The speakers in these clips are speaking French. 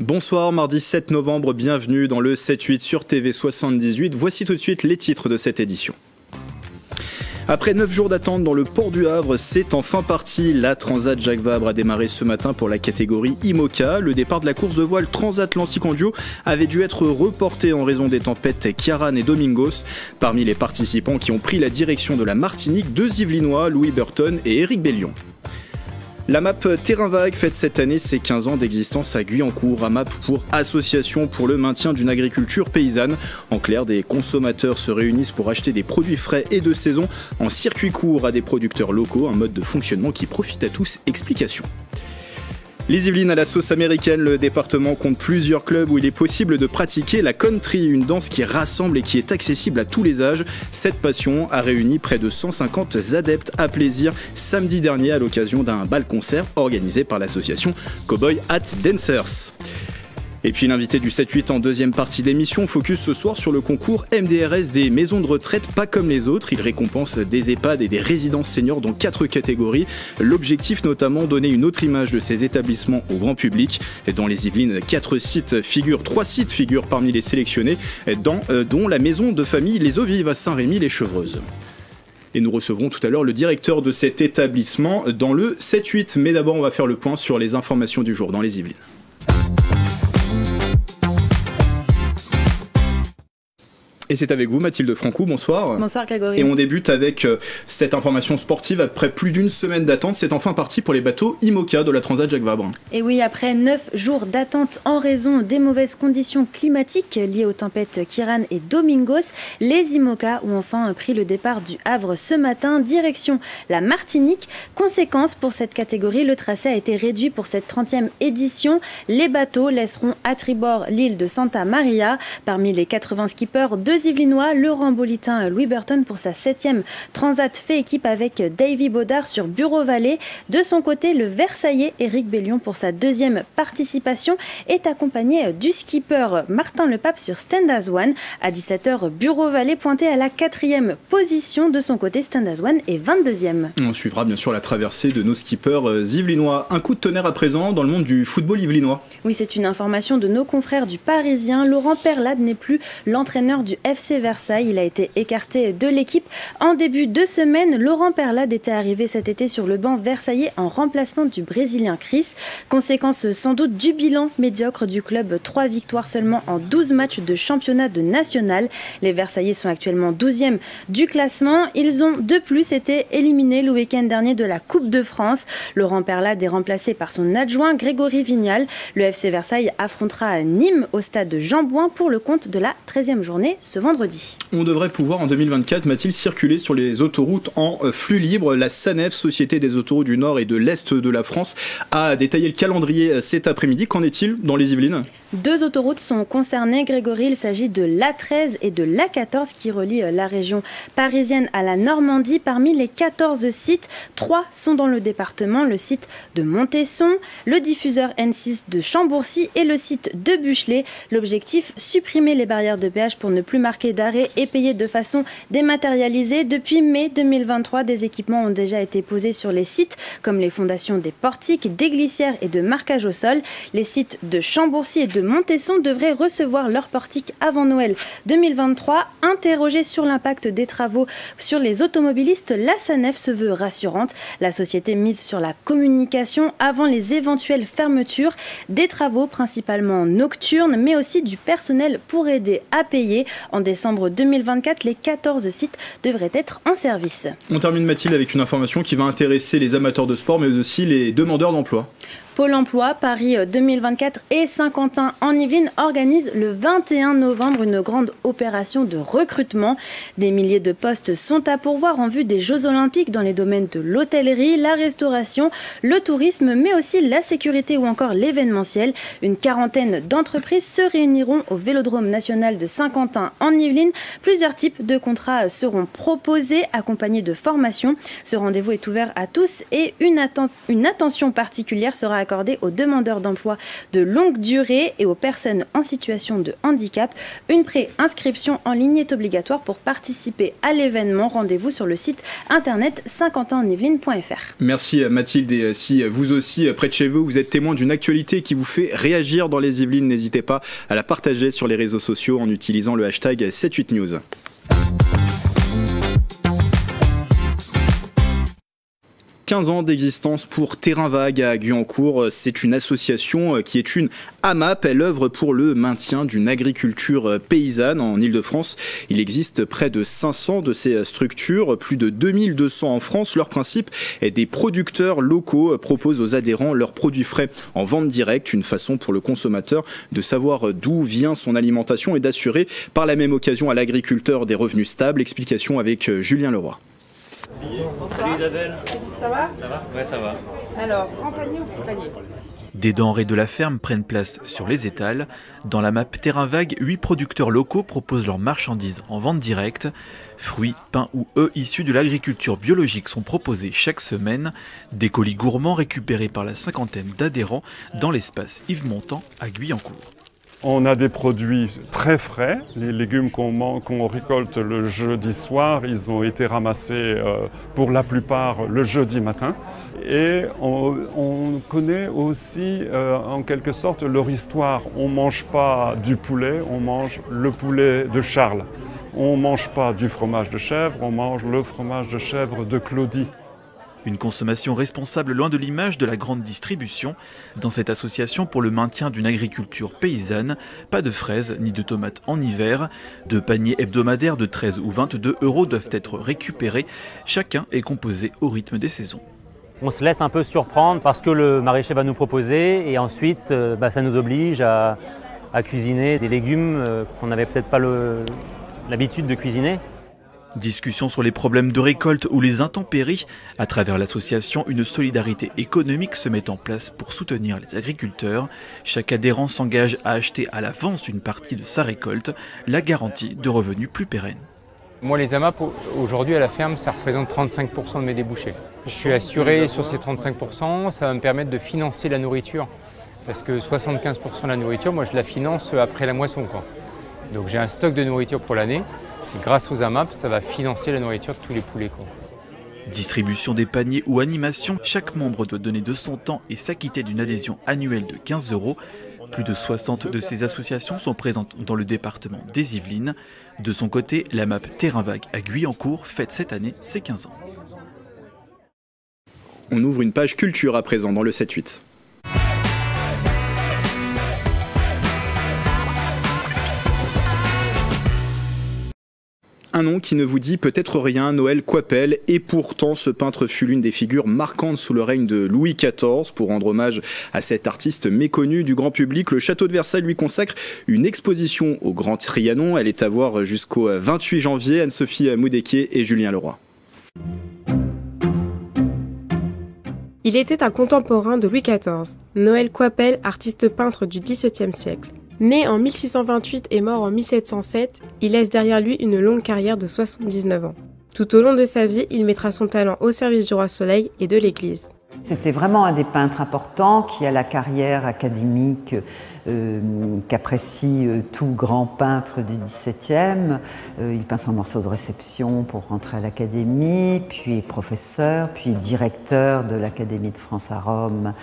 Bonsoir, mardi 7 novembre, bienvenue dans le 7-8 sur TV78. Voici tout de suite les titres de cette édition. Après 9 jours d'attente dans le port du Havre, c'est enfin parti. La Transat Jacques Vabre a démarré ce matin pour la catégorie IMOCA. Le départ de la course de voile transatlantique en duo avait dû être reporté en raison des tempêtes Ciarán et Domingos. Parmi les participants qui ont pris la direction de la Martinique, deux Yvelinois, Louis Burton et Éric Bellion. La MAP Terrain Vague fête cette année ses 15 ans d'existence à Guyancourt. AMAP pour Association pour le maintien d'une agriculture paysanne. En clair, des consommateurs se réunissent pour acheter des produits frais et de saison en circuit court à des producteurs locaux, un mode de fonctionnement qui profite à tous. Explication. Les Yvelines à la sauce américaine, le département compte plusieurs clubs où il est possible de pratiquer la country, une danse qui rassemble et qui est accessible à tous les âges. Cette passion a réuni près de 150 adeptes à plaisir samedi dernier à l'occasion d'un bal-concert organisé par l'association Cowboy Hat Dancers. Et puis l'invité du 7-8 en deuxième partie d'émission, focus ce soir sur le concours MDRS des maisons de retraite pas comme les autres. Il récompense des EHPAD et des résidences seniors dans 4 catégories. L'objectif notamment, donner une autre image de ces établissements au grand public. Dans les Yvelines, 3 sites figurent parmi les sélectionnés, dont la maison de famille Les Eaux Vives à Saint-Rémy-les-Chevreuses. Et nous recevrons tout à l'heure le directeur de cet établissement dans le 7-8. Mais d'abord, on va faire le point sur les informations du jour dans les Yvelines. Et c'est avec vous Mathilde Francou, bonsoir. Bonsoir Grégory. Et on débute avec cette information sportive. Après plus d'une semaine d'attente, c'est enfin parti pour les bateaux IMOCA de la Transat Jacques Vabre. Et oui, après 9 jours d'attente en raison des mauvaises conditions climatiques liées aux tempêtes Ciarán et Domingos, les IMOCA ont enfin pris le départ du Havre ce matin, direction la Martinique. Conséquence pour cette catégorie, le tracé a été réduit pour cette 30e édition. Les bateaux laisseront à tribord l'île de Santa Maria. Parmi les 80 skippers, 2 Yvelinois, le rambolitain Louis Burton pour sa 7e transat fait équipe avec Davy Baudard sur Bureau-Vallée. De son côté, le Versaillais Éric Bellion pour sa 2e participation est accompagné du skipper Martin Lepape sur Stand As One. À 17h, Bureau-Vallée pointé à la 4e position. De son côté, Stand As One est 22e. On suivra bien sûr la traversée de nos skippers yvelinois. Un coup de tonnerre à présent dans le monde du football yvelinois. Oui, c'est une information de nos confrères du Parisien. Laurent Perlade n'est plus l'entraîneur du FC Versailles. Il a été écarté de l'équipe en début de semaine. Laurent Perlade était arrivé cet été sur le banc versaillais en remplacement du Brésilien Chris. Conséquence sans doute du bilan médiocre du club. 3 victoires seulement en 12 matchs de championnat de national. Les Versaillais sont actuellement 12e du classement. Ils ont de plus été éliminés le week-end dernier de la Coupe de France. Laurent Perlade est remplacé par son adjoint Grégory Vignal. Le FC Versailles affrontera Nîmes au stade Jean Bouin pour le compte de la 13e journée ce vendredi. On devrait pouvoir en 2024, Mathilde, circuler sur les autoroutes en flux libre. La SANEF, Société des autoroutes du Nord et de l'Est de la France, a détaillé le calendrier cet après-midi. Qu'en est-il dans les Yvelines ? 2 autoroutes sont concernées, Grégory. Il s'agit de l'A13 et de l'A14 qui relient la région parisienne à la Normandie. Parmi les 14 sites, 3 sont dans le département. Le site de Montesson, le diffuseur N6 de Chambourcy et le site de Buchelet. L'objectif, supprimer les barrières de péage pour ne plus marquer d'arrêt et payer de façon dématérialisée. Depuis mai 2023, des équipements ont déjà été posés sur les sites, comme les fondations des portiques, des glissières et de marquage au sol. Les sites de Chambourcy et de Montesson devraient recevoir leurs portiques avant Noël 2023. Interrogée sur l'impact des travaux sur les automobilistes, la SANEF se veut rassurante. La société mise sur la communication avant les éventuelles fermetures. Des travaux principalement nocturnes, mais aussi du personnel pour aider à payer. En décembre 2024, les 14 sites devraient être en service. On termine, Mathilde, avec une information qui va intéresser les amateurs de sport, mais aussi les demandeurs d'emploi. Pôle emploi, Paris 2024 et Saint-Quentin en Yvelines organisent le 21 novembre une grande opération de recrutement. Des milliers de postes sont à pourvoir en vue des Jeux Olympiques dans les domaines de l'hôtellerie, la restauration, le tourisme, mais aussi la sécurité ou encore l'événementiel. Une quarantaine d'entreprises se réuniront au Vélodrome national de Saint-Quentin en Yvelines. Plusieurs types de contrats seront proposés, accompagnés de formations. Ce rendez-vous est ouvert à tous et une attention particulière sera accordée accordé aux demandeurs d'emploi de longue durée et aux personnes en situation de handicap. Une pré-inscription en ligne est obligatoire pour participer à l'événement. Rendez-vous sur le site internet saint-quentin-en-yvelines.fr. Merci Mathilde, et si vous aussi, près de chez vous, vous êtes témoin d'une actualité qui vous fait réagir dans les Yvelines, n'hésitez pas à la partager sur les réseaux sociaux en utilisant le hashtag 78news. « 15 ans d'existence pour Terrain Vague à Guyancourt. C'est une association qui est une AMAP. Elle œuvre pour le maintien d'une agriculture paysanne en Ile-de-France. Il existe près de 500 de ces structures, plus de 2200 en France. Leur principe est des producteurs locaux proposent aux adhérents leurs produits frais en vente directe, une façon pour le consommateur de savoir d'où vient son alimentation et d'assurer par la même occasion à l'agriculteur des revenus stables. Explication avec Julien Leroy. Salut Isabelle. Ça va? Ça va? Ouais, ça va. Alors, grand panier ou petit panier? Des denrées de la ferme prennent place sur les étals. Dans la map Terrain Vague, 8 producteurs locaux proposent leurs marchandises en vente directe. Fruits, pains ou œufs issus de l'agriculture biologique sont proposés chaque semaine. Des colis gourmands récupérés par la cinquantaine d'adhérents dans l'espace Yves Montand à Guyancourt. On a des produits très frais. Les légumes qu'on récolte le jeudi soir, ils ont été ramassés pour la plupart le jeudi matin. Et on connaît aussi en quelque sorte leur histoire. On ne mange pas du poulet, on mange le poulet de Charles. On ne mange pas du fromage de chèvre, on mange le fromage de chèvre de Claudie. Une consommation responsable loin de l'image de la grande distribution. Dans cette association pour le maintien d'une agriculture paysanne, pas de fraises ni de tomates en hiver. Deux paniers hebdomadaires de 13 ou 22 € doivent être récupérés. Chacun est composé au rythme des saisons. On se laisse un peu surprendre parce que le maraîcher va nous proposer et ensuite ça nous oblige à cuisiner des légumes qu'on n'avait peut-être pas l'habitude de cuisiner. Discussion sur les problèmes de récolte ou les intempéries. À travers l'association, une solidarité économique se met en place pour soutenir les agriculteurs. Chaque adhérent s'engage à acheter à l'avance une partie de sa récolte, la garantie de revenus plus pérennes. Moi, les AMAP, aujourd'hui à la ferme, ça représente 35% de mes débouchés. Je suis assuré sur ces 35%, ça va me permettre de financer la nourriture. Parce que 75% de la nourriture, moi je la finance après la moisson, quoi. Donc j'ai un stock de nourriture pour l'année. Grâce aux AMAP, ça va financer la nourriture de tous les poulets, quoi. Distribution des paniers ou animation, chaque membre doit donner de son temps et s'acquitter d'une adhésion annuelle de 15 €. Plus de 60 de ces associations sont présentes dans le département des Yvelines. De son côté, la map Terrain Vague à Guyancourt fête cette année ses 15 ans. On ouvre une page culture à présent dans le 7-8. Un nom qui ne vous dit peut-être rien, Noël Coipel, et pourtant ce peintre fut l'une des figures marquantes sous le règne de Louis XIV. Pour rendre hommage à cet artiste méconnu du grand public, le château de Versailles lui consacre une exposition au Grand Trianon. Elle est à voir jusqu'au 28 janvier. Anne-Sophie Moudéquier et Julien Leroy. Il était un contemporain de Louis XIV, Noël Coipel, artiste peintre du XVIIe siècle. Né en 1628 et mort en 1707, il laisse derrière lui une longue carrière de 79 ans. Tout au long de sa vie, il mettra son talent au service du roi Soleil et de l'Église. C'était vraiment un des peintres importants qui a la carrière académique qu'apprécie tout grand peintre du XVIIe. Il peint son morceau de réception pour rentrer à l'Académie, puis professeur, puis directeur de l'Académie de France à Rome,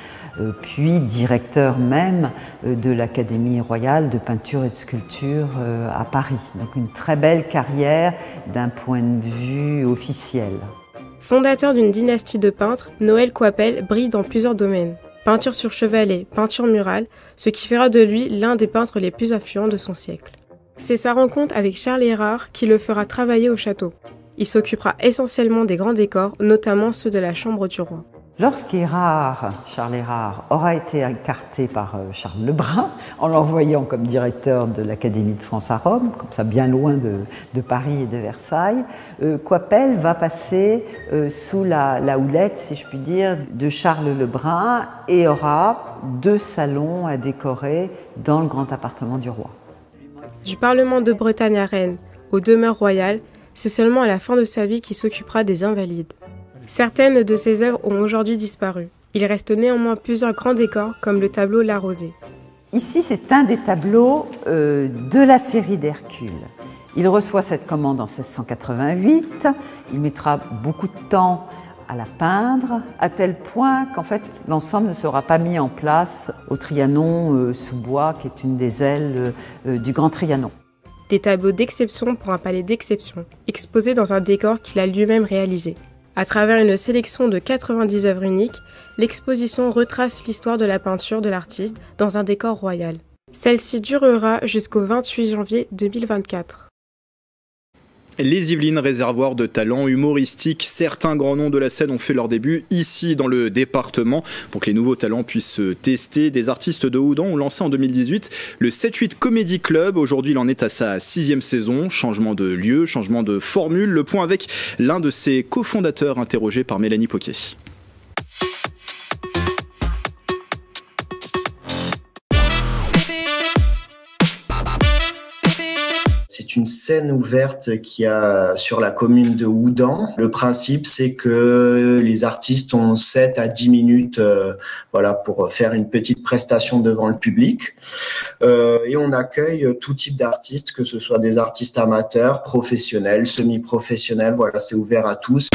puis directeur même de l'Académie royale de peinture et de sculpture à Paris. Donc une très belle carrière d'un point de vue officiel. Fondateur d'une dynastie de peintres, Noël Coipel brille dans plusieurs domaines. Peinture sur chevalet, peinture murale, ce qui fera de lui l'un des peintres les plus influents de son siècle. C'est sa rencontre avec Charles Erard qui le fera travailler au château. Il s'occupera essentiellement des grands décors, notamment ceux de la chambre du roi. Lorsqu'Erard, Charles Erard, aura été écarté par Charles Lebrun, en l'envoyant comme directeur de l'Académie de France à Rome, comme ça bien loin de Paris et de Versailles, Coipel va passer sous la houlette, si je puis dire, de Charles Lebrun et aura 2 salons à décorer dans le grand appartement du roi. Du Parlement de Bretagne à Rennes, aux demeures royales, c'est seulement à la fin de sa vie qu'il s'occupera des Invalides. Certaines de ses œuvres ont aujourd'hui disparu. Il reste néanmoins plusieurs grands décors comme le tableau La Rosée. Ici, c'est un des tableaux de la série d'Hercule. Il reçoit cette commande en 1688. Il mettra beaucoup de temps à la peindre, à tel point qu'en fait, l'ensemble ne sera pas mis en place au Trianon sous bois, qui est une des ailes du Grand Trianon. Des tableaux d'exception pour un palais d'exception, exposés dans un décor qu'il a lui-même réalisé. À travers une sélection de 90 œuvres uniques, l'exposition retrace l'histoire de la peinture de l'artiste dans un décor royal. Celle-ci durera jusqu'au 28 janvier 2024. Les Yvelines, réservoir de talents humoristiques. Certains grands noms de la scène ont fait leur début ici dans le département. Pour que les nouveaux talents puissent se tester, des artistes de Houdan ont lancé en 2018 le 7-8 Comedy Club. Aujourd'hui, il en est à sa 6e saison. Changement de lieu, changement de formule. Le point avec l'un de ses cofondateurs interrogé par Mélanie Poquet. C'est une scène ouverte qu'il y a sur la commune de Houdan. Le principe, c'est que les artistes ont 7 à 10 minutes pour faire une petite prestation devant le public. Et on accueille tout type d'artistes, que ce soit des artistes amateurs, professionnels, semi-professionnels. Voilà, c'est ouvert à tous.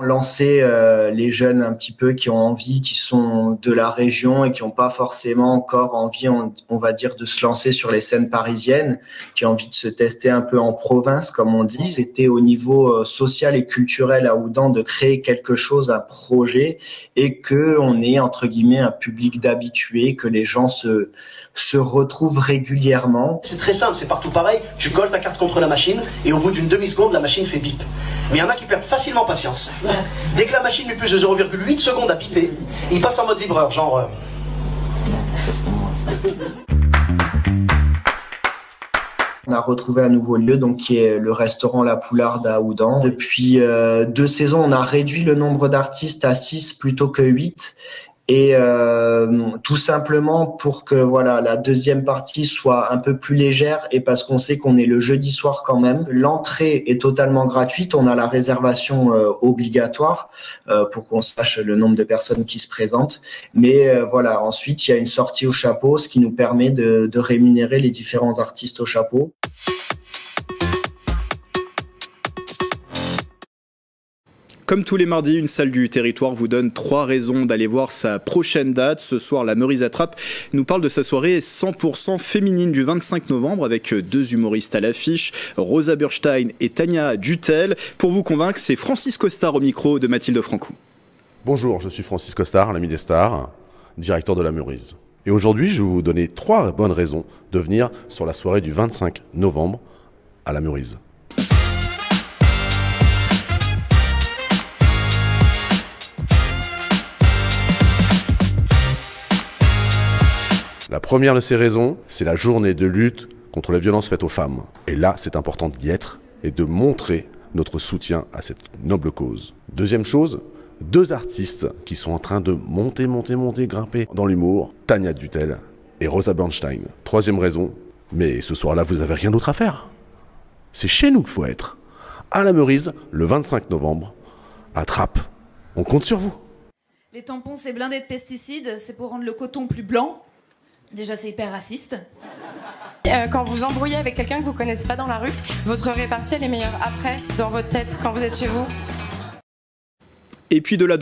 Lancer les jeunes un petit peu qui ont envie, qui sont de la région et qui n'ont pas forcément encore envie, on va dire, de se lancer sur les scènes parisiennes, qui ont envie de se tester un peu en province, comme on dit. C'était au niveau social et culturel à Houdan de créer quelque chose, un projet, et que on ait entre guillemets un public d'habitués, que les gens se retrouvent régulièrement. C'est très simple, c'est partout pareil. Tu colles ta carte contre la machine et au bout d'une demi-seconde, la machine fait bip. Mais il y en a qui perdent facilement patience. Dès que la machine met plus de 0,8 secondes à piper, il passe en mode vibreur, genre... On a retrouvé un nouveau lieu, donc qui est le restaurant La Poularde à Houdan. Depuis 2 saisons, on a réduit le nombre d'artistes à 6 plutôt que 8. Et tout simplement pour que la deuxième partie soit un peu plus légère, et parce qu'on sait qu'on est le jeudi soir quand même. L'entrée est totalement gratuite, on a la réservation obligatoire pour qu'on sache le nombre de personnes qui se présentent. Mais ensuite il y a une sortie au chapeau, ce qui nous permet de rémunérer les différents artistes au chapeau. Comme tous les mardis, une salle du territoire vous donne 3 raisons d'aller voir sa prochaine date. Ce soir, la Meurice Attrape nous parle de sa soirée 100% féminine du 25 novembre avec 2 humoristes à l'affiche, Rosa Burstein et Tania Dutel. Pour vous convaincre, c'est Francis Costard au micro de Mathilde Francou. Bonjour, je suis Francis Costard, l'ami des stars, directeur de la Meurice. Et aujourd'hui, je vais vous donner 3 bonnes raisons de venir sur la soirée du 25 novembre à la Meurice. La première de ces raisons, c'est la journée de lutte contre les violences faites aux femmes. Et là, c'est important d'y être et de montrer notre soutien à cette noble cause. Deuxième chose, 2 artistes qui sont en train de monter, grimper dans l'humour, Tania Dutel et Rosa Bernstein. Troisième raison, mais ce soir-là, vous n'avez rien d'autre à faire. C'est chez nous qu'il faut être. À la Meurice, le 25 novembre, à Trappes. On compte sur vous. Les tampons, c'est blindé de pesticides, c'est pour rendre le coton plus blanc. Déjà, c'est hyper raciste. Quand vous embrouillez avec quelqu'un que vous connaissez pas dans la rue, votre répartie, elle est meilleure après, dans votre tête, quand vous êtes chez vous. Et puis de la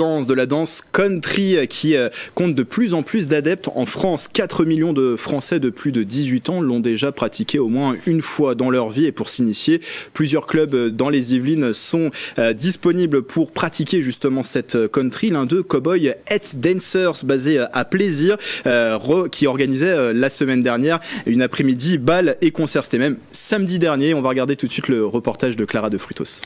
danse country qui compte de plus en plus d'adeptes en France. 4 millions de Français de plus de 18 ans l'ont déjà pratiqué au moins une fois dans leur vie. Et pour s'initier, plusieurs clubs dans les Yvelines sont disponibles pour pratiquer justement cette country. L'un d'eux, Cowboy Head Dancers, basé à Plaisir, qui organisait la semaine dernière une après-midi bal et concert. C'était même samedi dernier. On va regarder tout de suite le reportage de Clara de Frutos.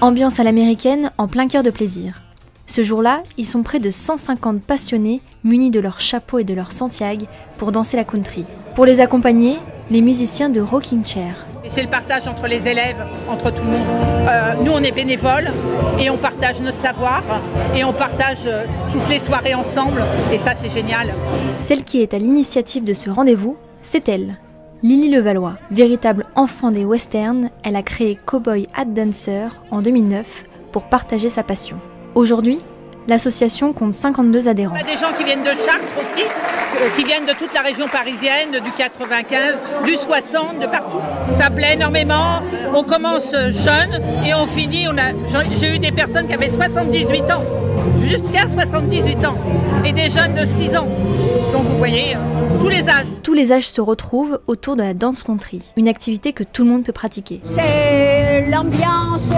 Ambiance à l'américaine en plein cœur de Plaisir. Ce jour-là, ils sont près de 150 passionnés munis de leurs chapeaux et de leurs Santiago pour danser la country. Pour les accompagner, les musiciens de Rocking Chair. Et c'est le partage entre les élèves, entre tout le monde. Nous, on est bénévoles et on partage notre savoir et on partage toutes les soirées ensemble. Et ça, c'est génial. Celle qui est à l'initiative de ce rendez-vous, c'est elle. Lily Levallois, véritable enfant des westerns, elle a créé Cowboy Hat Dancer en 2009 pour partager sa passion. Aujourd'hui, l'association compte 52 adhérents. On a des gens qui viennent de Chartres aussi, qui viennent de toute la région parisienne, du 95, du 60, de partout. Ça plaît énormément. On commence jeune et on finit. J'ai eu des personnes qui avaient 78 ans, jusqu'à 78 ans, et des jeunes de 6 ans. Donc vous voyez, tous les âges. Tous les âges se retrouvent autour de la danse country, une activité que tout le monde peut pratiquer. C'est l'ambiance,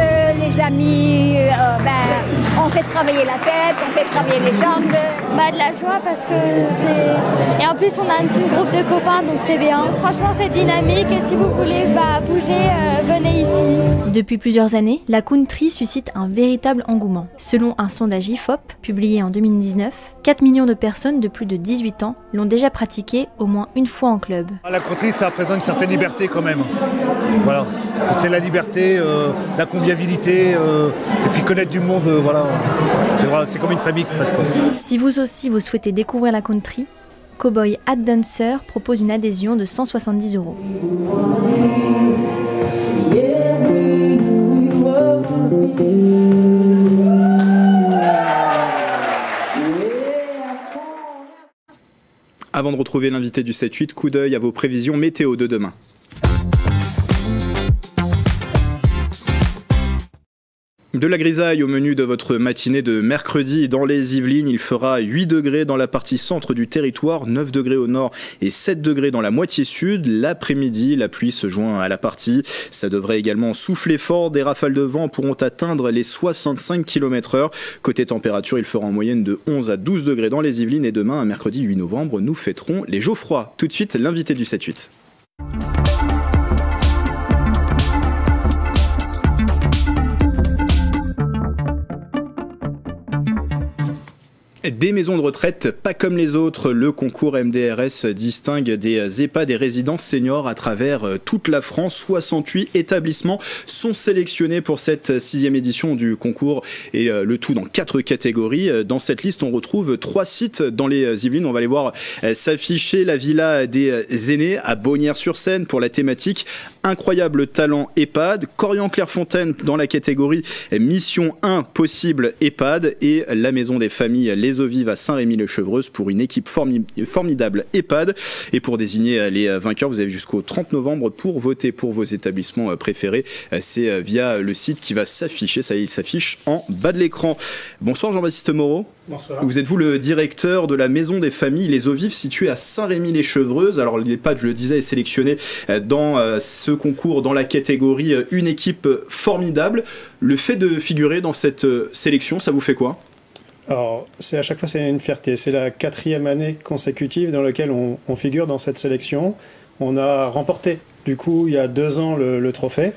les amis, on fait travailler la tête, on fait travailler les jambes. De la joie parce que c'est... Et en plus on a un petit groupe de copains donc c'est bien. Franchement c'est dynamique et si vous voulez bouger, venez ici. Depuis plusieurs années, la country suscite un véritable engouement. Selon un sondage IFOP publié en 2019, 4 millions de personnes de plus de 18 ans l'ont déjà pratiqué au moins une fois en club. La country, ça représente une certaine liberté quand même. Voilà. C'est la liberté, la convivialité, et puis connaître du monde, voilà. C'est comme une famille presque. Si vous aussi vous souhaitez découvrir la country, Cowboy Hat Dancer propose une adhésion de 170 €. Avant de retrouver l'invité du 7-8, coup d'œil à vos prévisions météo de demain. De la grisaille au menu de votre matinée de mercredi. Dans les Yvelines, il fera 8 degrés dans la partie centre du territoire, 9 degrés au nord et 7 degrés dans la moitié sud. L'après-midi, la pluie se joint à la partie. Ça devrait également souffler fort. Des rafales de vent pourront atteindre les 65 km/h. Côté température, il fera en moyenne de 11 à 12 degrés dans les Yvelines. Et demain, un mercredi 8 novembre, nous fêterons les Geoffroy. Tout de suite, l'invité du 7-8. Des maisons de retraite pas comme les autres, le concours MDRS distingue des EHPAD des résidences seniors à travers toute la France. 68 établissements sont sélectionnés pour cette 6e édition du concours et le tout dans 4 catégories. Dans cette liste, on retrouve 3 sites dans les Yvelines. On va les voir s'afficher. La Villa des Aînés à Bonnières-sur-Seine pour la thématique Incroyable talent EHPAD, Corian-Clairefontaine dans la catégorie Mission 1 possible EHPAD et la Maison des Familles Les Eaux Vives à Saint-Rémy-les-Chevreuse pour une équipe formidable EHPAD. Et pour désigner les vainqueurs, vous avez jusqu'au 30 novembre pour voter pour vos établissements préférés. C'est via le site qui va s'afficher, ça y est, il s'affiche en bas de l'écran. Bonsoir Jean-Baptiste Moreau. Bonsoir. Vous êtes vous le directeur de la Maison des Familles Les Eaux Vives située à Saint-Rémy-les-Chevreuses. Alors l'EHPAD, je le disais, est sélectionné dans ce concours dans la catégorie une équipe formidable. Le fait de figurer dans cette sélection, ça vous fait quoi ? Alors, à chaque fois, c'est une fierté. C'est la 4e année consécutive dans laquelle on figure dans cette sélection. On a remporté, du coup, il y a 2 ans, le trophée.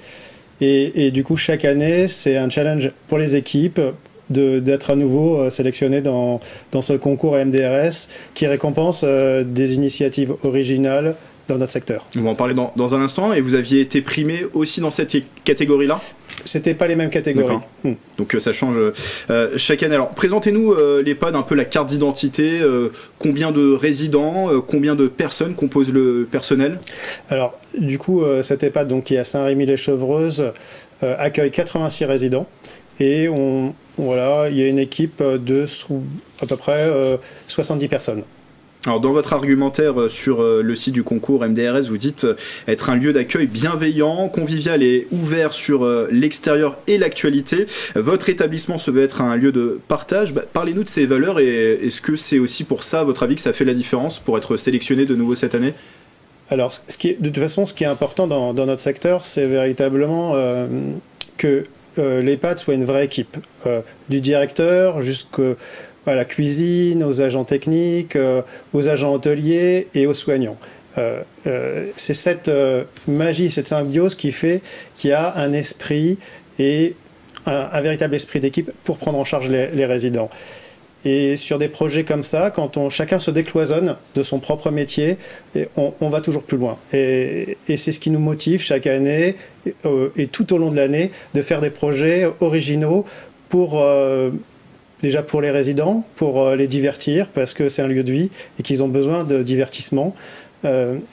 Et du coup, chaque année, c'est un challenge pour les équipes d'être à nouveau sélectionné dans ce concours MDRS qui récompense des initiatives originales dans notre secteur. On va en parler dans un instant. Et vous aviez été primé aussi dans cette catégorie-là ? C'était pas les mêmes catégories. Donc ça change chaque année. Alors présentez-nous l'EHPAD, un peu la carte d'identité, combien de résidents, combien de personnes composent le personnel ? Alors du coup cet EHPAD donc, qui est à Saint-Rémy-les-Chevreuses accueille 86 résidents et il y a une équipe de à peu près 70 personnes. Alors dans votre argumentaire sur le site du concours MDRS, vous dites être un lieu d'accueil bienveillant, convivial et ouvert sur l'extérieur et l'actualité. Votre établissement se veut être un lieu de partage. Parlez-nous de ces valeurs et est-ce que c'est aussi pour ça, à votre avis, que ça fait la différence pour être sélectionné de nouveau cette année ? Alors de toute façon, ce qui est important dans notre secteur, c'est véritablement que l'EHPAD soit une vraie équipe, du directeur jusqu'à la cuisine, aux agents techniques, aux agents hôteliers et aux soignants. C'est cette magie, cette symbiose qui fait qu'il y a un esprit et un véritable esprit d'équipe pour prendre en charge les résidents. Et sur des projets comme ça, quand chacun se décloisonne de son propre métier, on va toujours plus loin. Et c'est ce qui nous motive chaque année et tout au long de l'année de faire des projets originaux déjà pour les résidents, pour les divertir, parce que c'est un lieu de vie et qu'ils ont besoin de divertissement.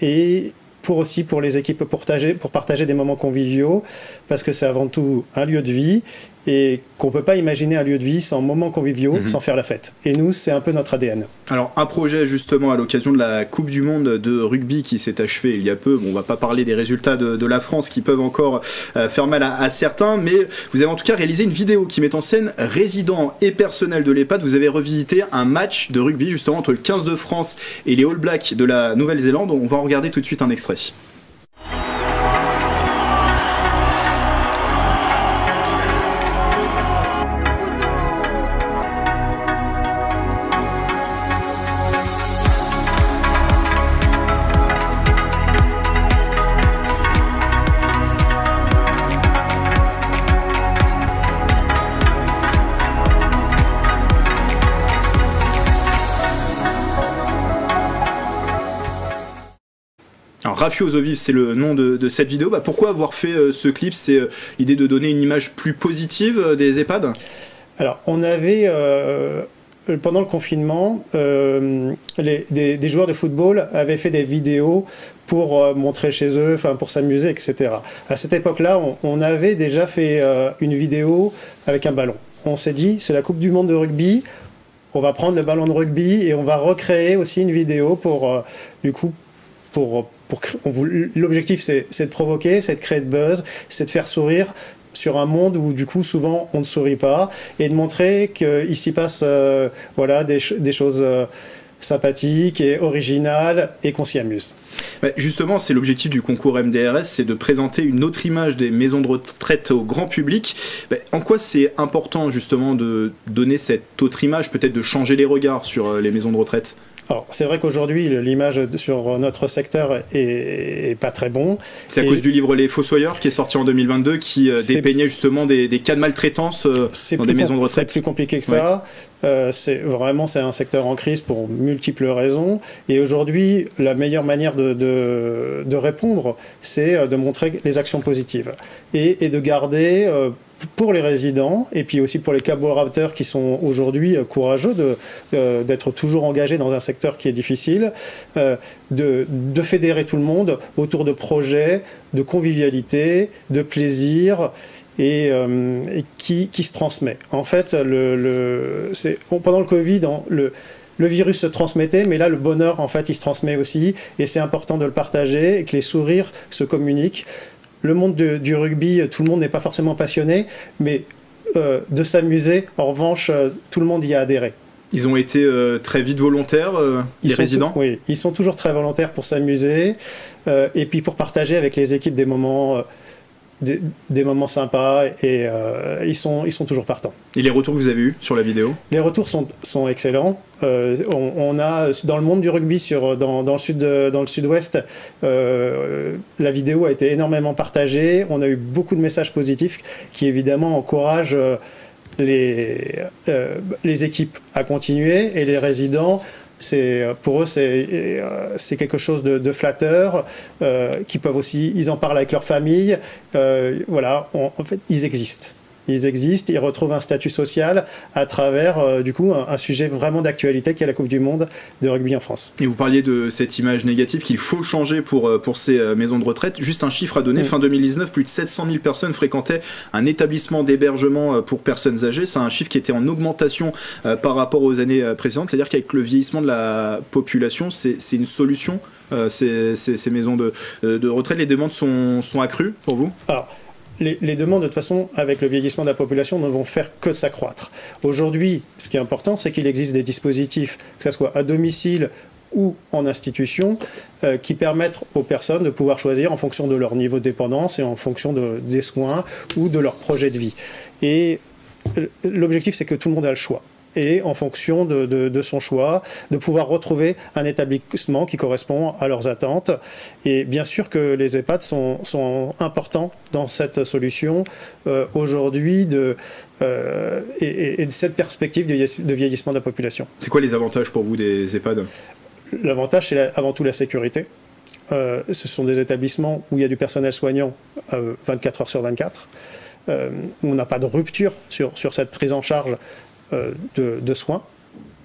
Et pour les équipes, pour partager des moments conviviaux, parce que c'est avant tout un lieu de vie et qu'on ne peut pas imaginer un lieu de vie sans moments conviviaux, sans faire la fête. Et nous, c'est un peu notre ADN. Alors, un projet justement à l'occasion de la Coupe du Monde de rugby qui s'est achevée il y a peu. Bon, on ne va pas parler des résultats de la France qui peuvent encore faire mal à certains, mais vous avez en tout cas réalisé une vidéo qui met en scène résidents et personnel de l'EHPAD. Vous avez revisité un match de rugby justement entre le 15 de France et les All Blacks de la Nouvelle-Zélande. On va en regarder tout de suite un extrait. Rafio Zoviv, c'est le nom de cette vidéo. Pourquoi avoir fait ce clip? C'est l'idée de donner une image plus positive des EHPAD? Alors, on avait, pendant le confinement, des joueurs de football avaient fait des vidéos pour montrer chez eux, pour s'amuser, etc. À cette époque-là, on avait déjà fait une vidéo avec un ballon. On s'est dit, c'est la Coupe du Monde de rugby, on va prendre le ballon de rugby et on va recréer aussi une vidéo l'objectif, c'est de provoquer, c'est de créer de buzz, c'est de faire sourire sur un monde où, du coup, souvent, on ne sourit pas, et de montrer qu'il s'y passe des choses sympathiques et originales et qu'on s'y amuse. Justement, c'est l'objectif du concours MDRS, c'est de présenter une autre image des maisons de retraite au grand public. En quoi c'est important, justement, de donner cette autre image, peut-être de changer les regards sur les maisons de retraite ? Alors, c'est vrai qu'aujourd'hui, l'image sur notre secteur est pas très bon. C'est à cause du livre Les Fossoyeurs qui est sorti en 2022 qui dépeignait justement des cas de maltraitance dans des maisons de retraite. C'est plus compliqué que ça. C'est un secteur en crise pour multiples raisons. Et aujourd'hui, la meilleure manière de répondre, c'est de montrer les actions positives et de garder pour les résidents et puis aussi pour les collaborateurs qui sont aujourd'hui courageux d'être toujours engagés dans un secteur qui est difficile, de fédérer tout le monde autour de projets, de convivialité, de plaisir et qui se transmet. En fait, pendant le Covid, le virus se transmettait, mais là, le bonheur, en fait, il se transmet aussi et c'est important de le partager et que les sourires se communiquent. Le monde du rugby, tout le monde n'est pas forcément passionné, mais de s'amuser, en revanche, tout le monde y a adhéré. Ils ont été très vite volontaires, les résidents ? Oui, ils sont toujours très volontaires pour s'amuser et puis pour partager avec les équipes des moments sympas et ils sont toujours partants. Et les retours que vous avez eus sur la vidéo ? Les retours sont excellents. On a dans le monde du rugby dans le sud-ouest, la vidéo a été énormément partagée. On a eu beaucoup de messages positifs qui évidemment encouragent les équipes à continuer et les résidents. Pour eux, c'est quelque chose de flatteur, ils en parlent avec leur famille. En fait, ils existent. Ils retrouvent un statut social à travers, un sujet vraiment d'actualité qui est la Coupe du Monde de rugby en France. Et vous parliez de cette image négative qu'il faut changer pour ces maisons de retraite. Juste un chiffre à donner, fin 2019, plus de 700 000 personnes fréquentaient un établissement d'hébergement pour personnes âgées. C'est un chiffre qui était en augmentation par rapport aux années précédentes. C'est-à-dire qu'avec le vieillissement de la population, c'est une solution, ces maisons de retraite. Les demandes sont accrues pour vous ? Alors, les demandes, de toute façon, avec le vieillissement de la population, ne vont faire que s'accroître. Aujourd'hui, ce qui est important, c'est qu'il existe des dispositifs, que ce soit à domicile ou en institution, qui permettent aux personnes de pouvoir choisir en fonction de leur niveau de dépendance et en fonction des soins ou de leur projet de vie. Et l'objectif, c'est que tout le monde a le choix. et en fonction de son choix, de pouvoir retrouver un établissement qui correspond à leurs attentes. Et bien sûr que les EHPAD sont importants dans cette solution aujourd'hui et de cette perspective de vieillissement de la population. C'est quoi les avantages pour vous des EHPAD ? L'avantage, c'est avant tout la sécurité. Ce sont des établissements où il y a du personnel soignant 24 heures sur 24. Où on n'a pas de rupture sur cette prise en charge de soins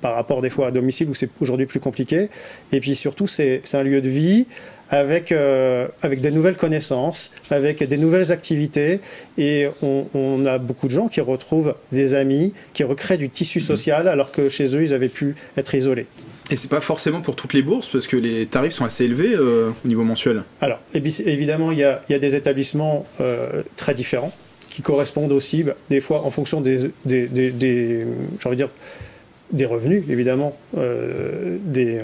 par rapport des fois à domicile où c'est aujourd'hui plus compliqué. Et puis surtout, c'est un lieu de vie avec des nouvelles connaissances, avec des nouvelles activités. Et on a beaucoup de gens qui retrouvent des amis, qui recréent du tissu social alors que chez eux, ils avaient pu être isolés. Et c'est pas forcément pour toutes les bourses, parce que les tarifs sont assez élevés au niveau mensuel. Alors, évidemment, il y a des établissements très différents, qui correspondent aussi, des fois, en fonction j'ai envie de dire, des revenus, évidemment, des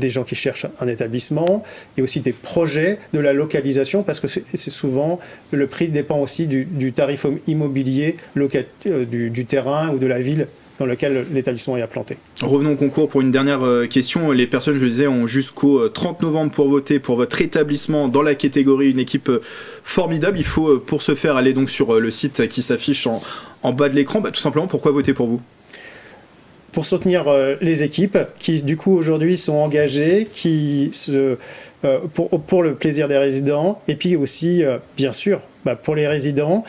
gens qui cherchent un établissement, et aussi des projets, de la localisation, parce que c'est souvent, le prix dépend aussi du tarif immobilier du terrain ou de la ville dans lequel l'établissement est implanté. Revenons au concours pour une dernière question. Les personnes, je le disais, ont jusqu'au 30 novembre pour voter pour votre établissement dans la catégorie une équipe formidable. Il faut pour ce faire aller donc sur le site qui s'affiche en bas de l'écran. Tout simplement, pourquoi voter pour vous ? Pour soutenir les équipes qui du coup aujourd'hui sont engagées, pour le plaisir des résidents, et puis aussi bien sûr pour les résidents.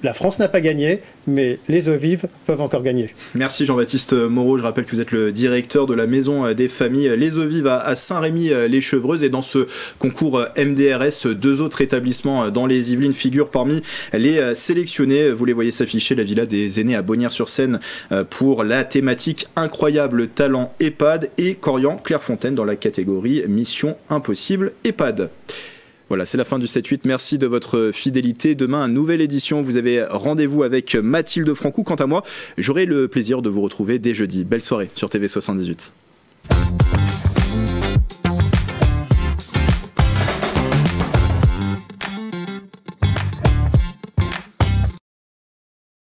La France n'a pas gagné, mais les eaux vives peuvent encore gagner. Merci Jean-Baptiste Moreau. Je rappelle que vous êtes le directeur de la Maison des Familles Les Eaux Vives à Saint-Rémy-les-Chevreuses. Et dans ce concours MDRS, 2 autres établissements dans les Yvelines figurent parmi les sélectionnés. Vous les voyez s'afficher, la Villa des Aînés à Bonnières-sur-Seine pour la thématique Incroyable Talent EHPAD et Corian-Clairefontaine dans la catégorie Mission Impossible EHPAD. Voilà, c'est la fin du 7-8. Merci de votre fidélité. Demain, nouvelle édition. Vous avez rendez-vous avec Mathilde Francou. Quant à moi, j'aurai le plaisir de vous retrouver dès jeudi. Belle soirée sur TV78.